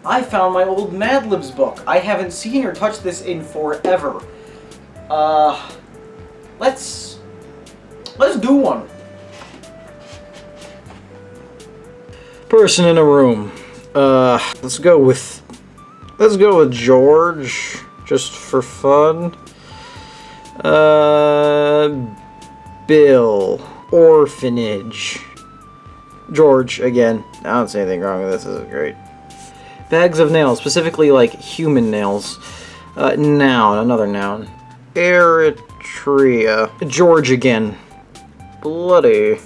I found my old Mad Libs book. I haven't seen or touched this in forever. Let's do one. Person in a room. Let's go with George, just for fun. Bill. Orphanage. George, again. I don't see anything wrong with this. This is great. Bags of nails, specifically like human nails. Noun, another noun. Eritrea. George again. Bloody.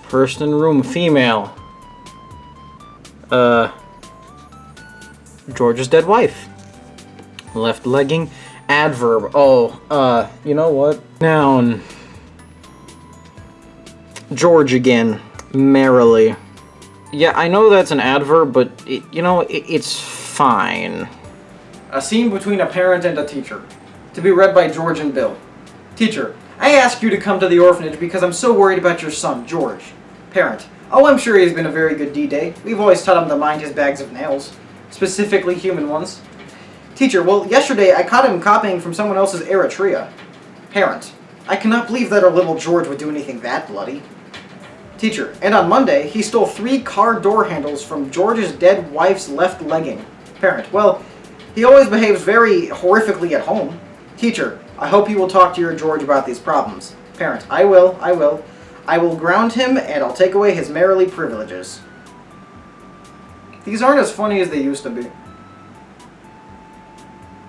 Person in room, female. George's dead wife. Left legging. Adverb. Oh, you know what? Noun. George again. Merrily. Yeah, I know that's an adverb, but, it's fine. A scene between a parent and a teacher. To be read by George and Bill. Teacher, I ask you to come to the orphanage because I'm so worried about your son, George. Parent, oh, I'm sure he's been a very good D-Day. We've always taught him to mind his bags of nails. Specifically human ones. Teacher, well, yesterday I caught him copying from someone else's Eritrea. Parent, I cannot believe that our little George would do anything that bloody. Teacher, and on Monday, he stole 3 car door handles from George's dead wife's left legging. Parent, well, he always behaves very horrifically at home. Teacher, I hope you will talk to your George about these problems. Parent, I will. I will ground him and I'll take away his merrily privileges. These aren't as funny as they used to be.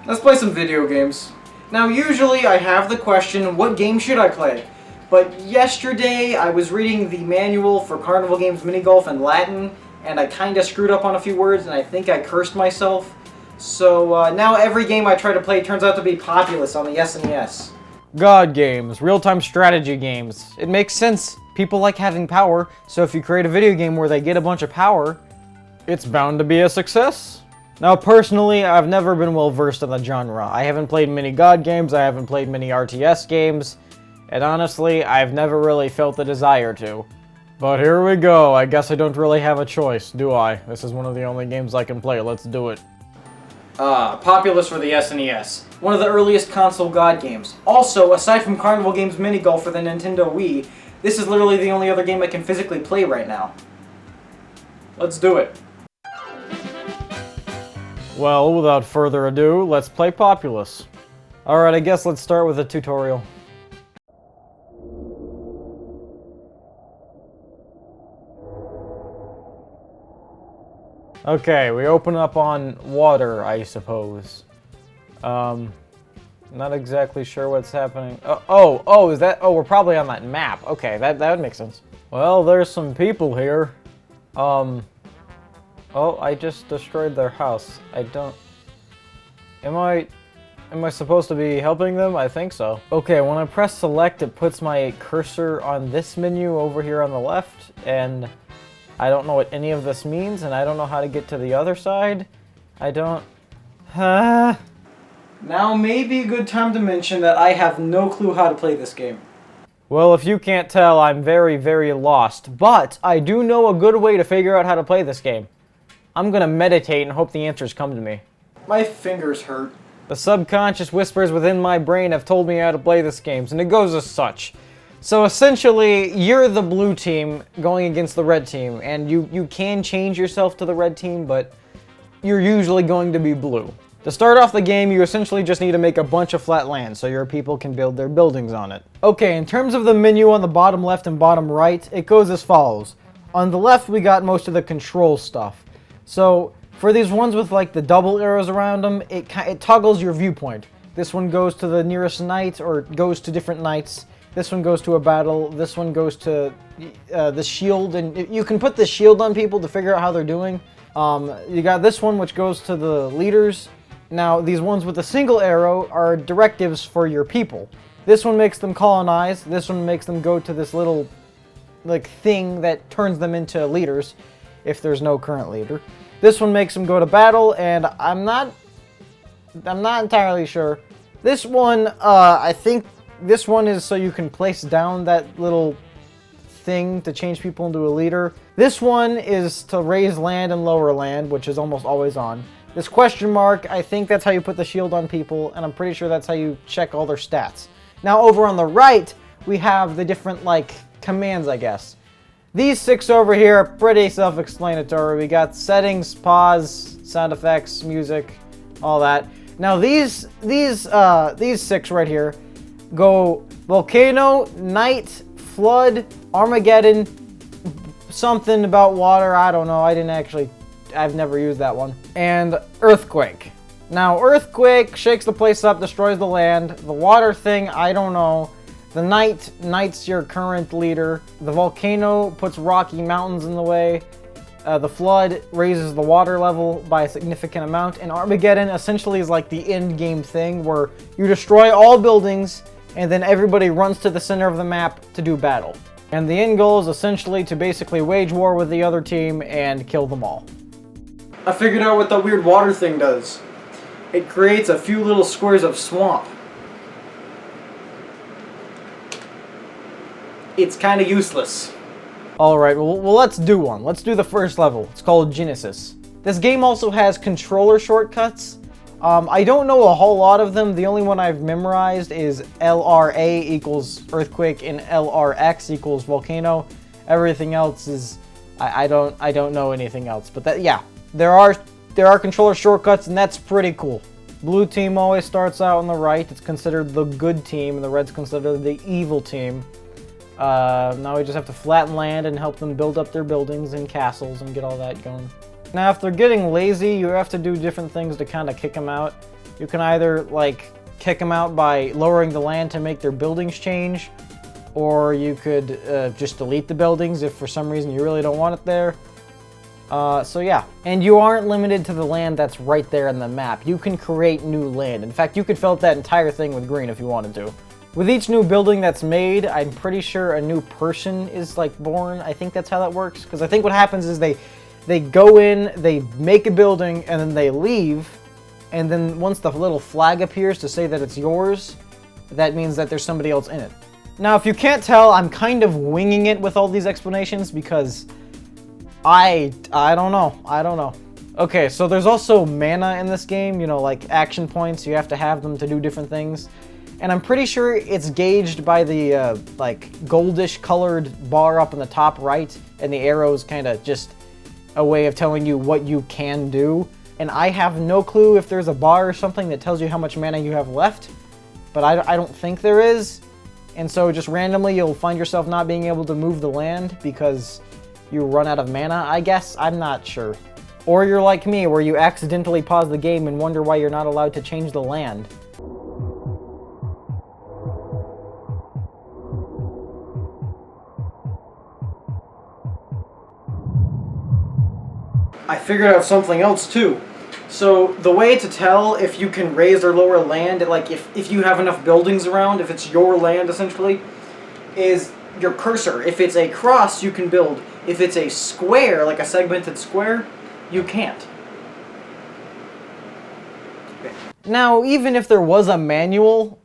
Let's play some video games. Now, usually I have the question, what game should I play? But yesterday I was reading the manual for Carnival Games Mini Golf in Latin, and I kinda screwed up on a few words, and I think I cursed myself. So now every game I try to play turns out to be Populous on the SNES. God games, real-time strategy games. It makes sense. People like having power, so if you create a video game where they get a bunch of power, it's bound to be a success. Now, personally, I've never been well-versed in the genre. I haven't played many God games, I haven't played many RTS games, and honestly, I've never really felt the desire to. But here we go. I guess I don't really have a choice, do I? This is one of the only games I can play. Let's do it. Populous for the SNES. One of the earliest console God games. Also, aside from Carnival Games Mini Golf for the Nintendo Wii, this is literally the only other game I can physically play right now. Let's do it. Well, without further ado, let's play Populous. Alright, I guess let's start with a tutorial. Okay, we open up on water, I suppose. Not exactly sure what's happening. Is that? Oh, we're probably on that map. Okay, that would make sense. Well, there's some people here. Oh, I just destroyed their house. I don't... Am I supposed to be helping them? I think so. Okay, when I press select, it puts my cursor on this menu over here on the left, and I don't know what any of this means, and I don't know how to get to the other side. I don't... Now may be a good time to mention that I have no clue how to play this game. Well, if you can't tell, I'm very, very lost, but I do know a good way to figure out how to play this game. I'm gonna meditate and hope the answers come to me. My fingers hurt. The subconscious whispers within my brain have told me how to play this game, and it goes as such. So essentially, you're the blue team going against the red team, and you can change yourself to the red team, but you're usually going to be blue. To start off the game, you essentially just need to make a bunch of flat land so your people can build their buildings on it. Okay, in terms of the menu on the bottom left and bottom right, it goes as follows. On the left, we got most of the control stuff. So for these ones with like the double arrows around them, it toggles your viewpoint. This one goes to the nearest knight or goes to different knights. This one goes to a battle. This one goes to the shield, and you can put the shield on people to figure out how they're doing. You got this one which goes to the leaders. Now, these ones with a single arrow are directives for your people. This one makes them colonize. This one makes them go to this little, like, thing that turns them into leaders, if there's no current leader. This one makes them go to battle, and I'm not entirely sure. This one, I think this one is so you can place down that little thing to change people into a leader. This one is to raise land and lower land, which is almost always on. This question mark, I think that's how you put the shield on people, and I'm pretty sure that's how you check all their stats. Now over on the right, we have the different, like, commands, I guess. These 6 over here are pretty self-explanatory. We got settings, pause, sound effects, music, all that. Now these 6 right here go volcano, night, flood, Armageddon, something about water, I don't know, I've never used that one. And earthquake. Now earthquake shakes the place up, destroys the land. The water thing, I don't know. The knight's your current leader. The volcano puts rocky mountains in the way. The flood raises the water level by a significant amount. And Armageddon essentially is like the end game thing where you destroy all buildings and then everybody runs to the center of the map to do battle. And the end goal is essentially to basically wage war with the other team and kill them all. I figured out what that weird water thing does. It creates a few little squares of swamp. It's kind of useless. Alright, well let's do one. Let's do the first level. It's called Genesis. This game also has controller shortcuts. I don't know a whole lot of them. The only one I've memorized is LRA equals earthquake and LRX equals volcano. Everything else is I don't know anything else. But that, yeah, there are controller shortcuts, and that's pretty cool. Blue team always starts out on the right. It's considered the good team, and the red's considered the evil team. Now we just have to flatten land and help them build up their buildings and castles and get all that going. Now if they're getting lazy, you have to do different things to kind of kick them out. You can either like kick them out by lowering the land to make their buildings change, or you could just delete the buildings if for some reason you really don't want it there. So yeah, and you aren't limited to the land that's right there in the map. You can create new land. In fact, you could fill up that entire thing with green if you wanted to. With each new building that's made, I'm pretty sure a new person is like born. I think that's how that works. Because I think what happens is they go in, they make a building, and then they leave. And then once the little flag appears to say that it's yours, that means that there's somebody else in it. Now, if you can't tell, I'm kind of winging it with all these explanations because I don't know. Okay, so there's also mana in this game, you know, like action points. You have to have them to do different things. And I'm pretty sure it's gauged by the like goldish colored bar up in the top right, and the arrow's kind of just a way of telling you what you can do. And I have no clue if there's a bar or something that tells you how much mana you have left, but I don't think there is. And so just randomly you'll find yourself not being able to move the land because you run out of mana, I guess? I'm not sure. Or you're like me, where you accidentally pause the game and wonder why you're not allowed to change the land. I figured out something else too. So the way to tell if you can raise or lower land, like if you have enough buildings around, if it's your land essentially, is your cursor. If it's a cross, you can build. If it's a square, like a segmented square, you can't. Okay. Now, even if there was a manual,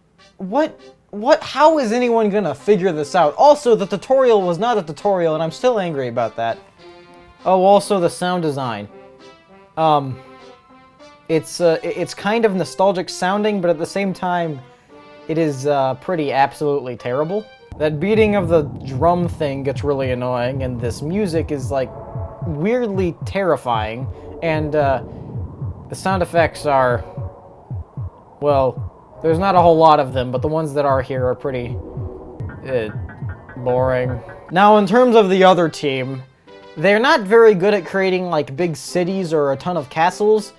how is anyone gonna figure this out? Also, the tutorial was not a tutorial, and I'm still angry about that. Oh, also the sound design. It's kind of nostalgic sounding, but at the same time, it is pretty absolutely terrible. That beating of the drum thing gets really annoying, and this music is like weirdly terrifying, and the sound effects are, well, there's not a whole lot of them, but the ones that are here are pretty boring. Now, in terms of the other team, they're not very good at creating like big cities or a ton of castles,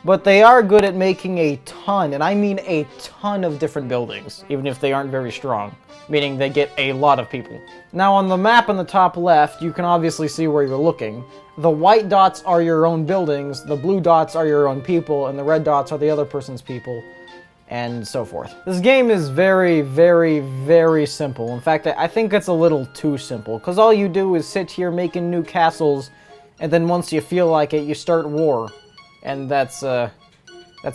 but they are good at making a ton, and I mean a ton of different buildings, even if they aren't very strong, meaning they get a lot of people. Now on the map in the top left, you can obviously see where you're looking. The white dots are your own buildings, the blue dots are your own people, and the red dots are the other person's people, and so forth. This game is very, very, very simple. In fact, I think it's a little too simple, because all you do is sit here making new castles, and then once you feel like it, you start war. And that's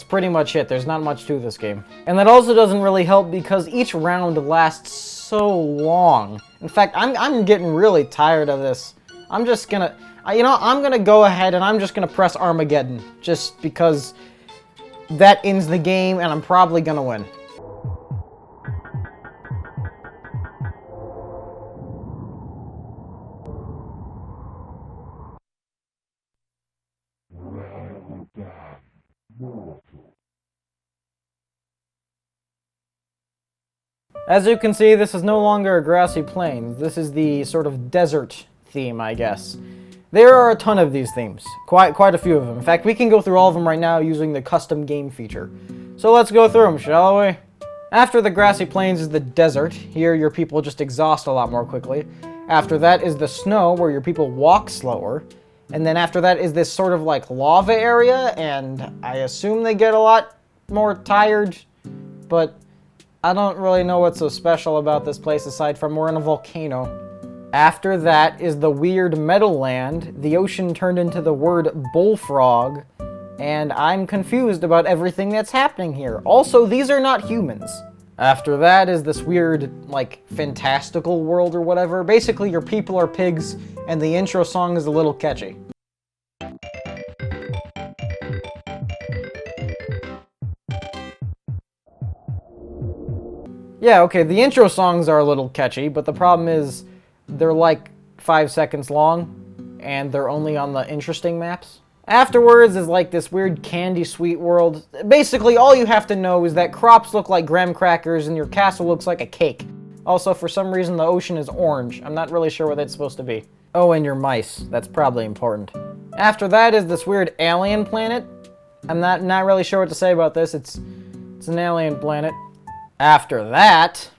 pretty much it. There's not much to this game. And that also doesn't really help because each round lasts so long. In fact, I'm getting really tired of this. I'm just gonna, I'm gonna go ahead and I'm just gonna press Armageddon. Just because that ends the game and I'm probably gonna win. As you can see, this is no longer a grassy plain. This is the sort of desert theme, I guess. There are a ton of these themes. Quite a few of them. In fact, we can go through all of them right now using the custom game feature. So let's go through them, shall we? After the grassy plains is the desert. Here, your people just exhaust a lot more quickly. After that is the snow, where your people walk slower. And then after that is this sort of like lava area, and I assume they get a lot more tired, but I don't really know what's so special about this place aside from we're in a volcano. After that is the weird Meadowland. The ocean turned into the word bullfrog, and I'm confused about everything that's happening here. Also, these are not humans. After that is this weird, like, fantastical world or whatever. Basically, your people are pigs, and the intro song is a little catchy. Yeah, okay, the intro songs are a little catchy, but the problem is they're like 5 seconds long, and they're only on the interesting maps. Afterwards is like this weird candy sweet world. Basically, all you have to know is that crops look like graham crackers and your castle looks like a cake. Also, for some reason, the ocean is orange. I'm not really sure what that's supposed to be. Oh, and your mice. That's probably important. After that is this weird alien planet. I'm not really sure what to say about this. It's an alien planet. After that...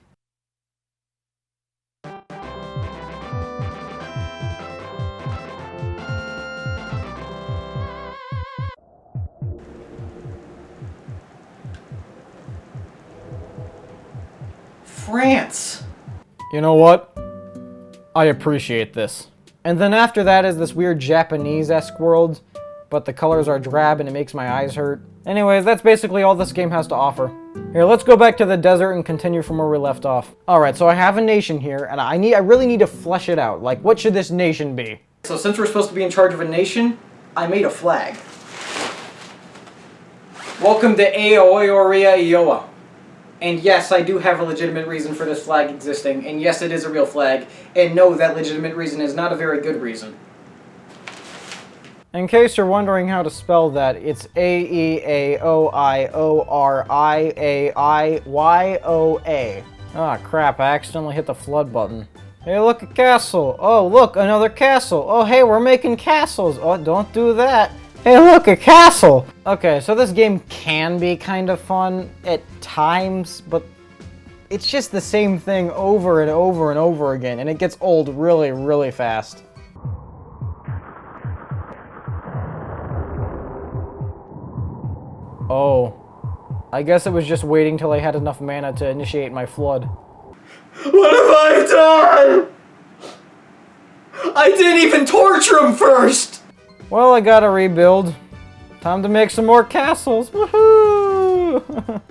France! You know what? I appreciate this. And then after that is this weird Japanese-esque world, but the colors are drab and it makes my eyes hurt. Anyways, that's basically all this game has to offer. Here, let's go back to the desert and continue from where we left off. Alright, so I have a nation here, and I really need to flesh it out. Like, what should this nation be? So since we're supposed to be in charge of a nation, I made a flag. Welcome to Aeaoioriaiyoa. And yes, I do have a legitimate reason for this flag existing, and yes, it is a real flag, and no, that legitimate reason is not a very good reason. In case you're wondering how to spell that, it's Aeaoioriaiyoa. Ah, crap, I accidentally hit the flood button. Hey, look, a castle. Oh, look, another castle. Oh, hey, we're making castles. Oh, don't do that. Hey, look, a castle! Okay, so this game can be kind of fun at times, but it's just the same thing over and over and over again, and it gets old really, really fast. Oh. I guess it was just waiting till I had enough mana to initiate my flood. What have I done? I didn't even torture him first! Well, I gotta rebuild. Time to make some more castles. Woohoo!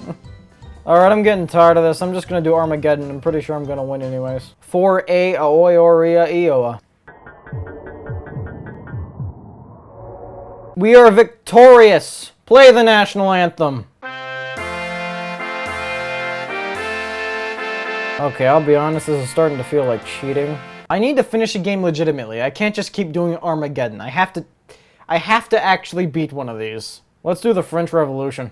Alright, I'm getting tired of this. I'm just gonna do Armageddon. I'm pretty sure I'm gonna win anyways. For Aeaoioriaiyoa. We are victorious! Play the national anthem! Okay, I'll be honest, this is starting to feel like cheating. I need to finish a game legitimately. I can't just keep doing Armageddon. I have to actually beat one of these. Let's do the French Revolution.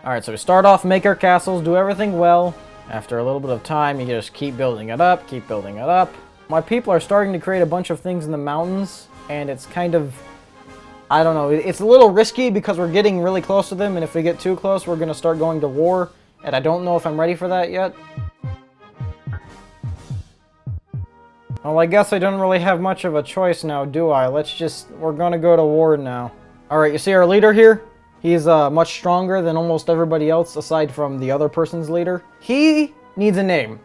Alright, so we start off, make our castles, do everything well. After a little bit of time, you just keep building it up, keep building it up. My people are starting to create a bunch of things in the mountains, and it's kind of... I don't know, it's a little risky because we're getting really close to them, and if we get too close, we're going to start going to war, and I don't know if I'm ready for that yet. Well, I guess I don't really have much of a choice now, do I? We're gonna go to war now. Alright, you see our leader here? He's much stronger than almost everybody else aside from the other person's leader. He needs a name.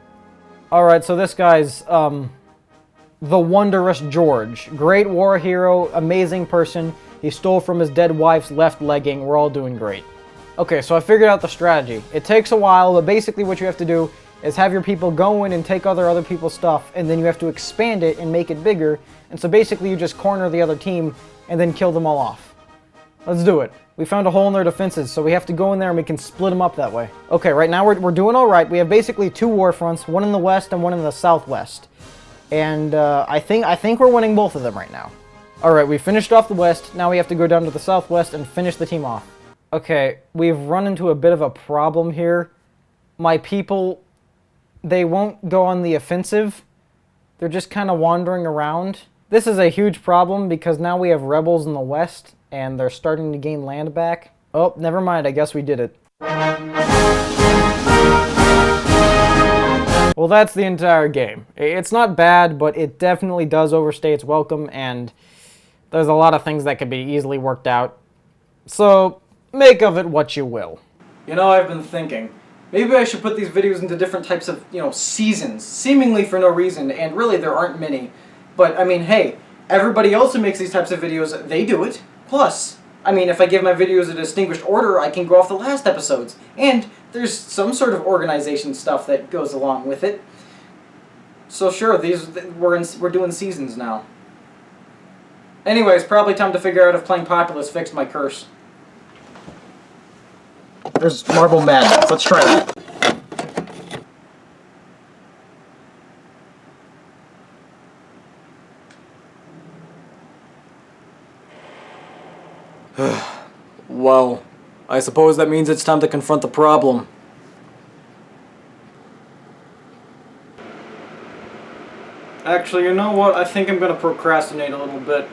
Alright, so this guy's, the Wondrous George. Great war hero, amazing person. He stole from his dead wife's left legging. We're all doing great. Okay, so I figured out the strategy. It takes a while, but basically what you have to do is have your people go in and take other people's stuff, and then you have to expand it and make it bigger. And so basically you just corner the other team and then kill them all off. Let's do it. We found a hole in their defenses, so we have to go in there and we can split them up that way. Okay, right now we're doing all right. We have basically 2 war fronts, one in the west and one in the southwest. And I think we're winning both of them right now. All right, we finished off the west. Now we have to go down to the southwest and finish the team off. Okay, we've run into a bit of a problem here. My people, they won't go on the offensive. They're just kind of wandering around. This is a huge problem because now we have rebels in the west and they're starting to gain land back. Oh, never mind, I guess we did it. Well, that's the entire game. It's not bad, but it definitely does overstay its welcome, and there's a lot of things that could be easily worked out. So, make of it what you will. You know, I've been thinking, maybe I should put these videos into different types of, seasons, seemingly for no reason, and really there aren't many. But, I mean, hey, everybody else who makes these types of videos, they do it. Plus, I mean, if I give my videos a distinguished order, I can go off the last episodes. And there's some sort of organization stuff that goes along with it. So sure, we're doing seasons now. Anyways, probably time to figure out if playing Populous fixed my curse. There's Marble Madness. Let's try that. Well, I suppose that means it's time to confront the problem. Actually, you know what? I think I'm gonna procrastinate a little bit.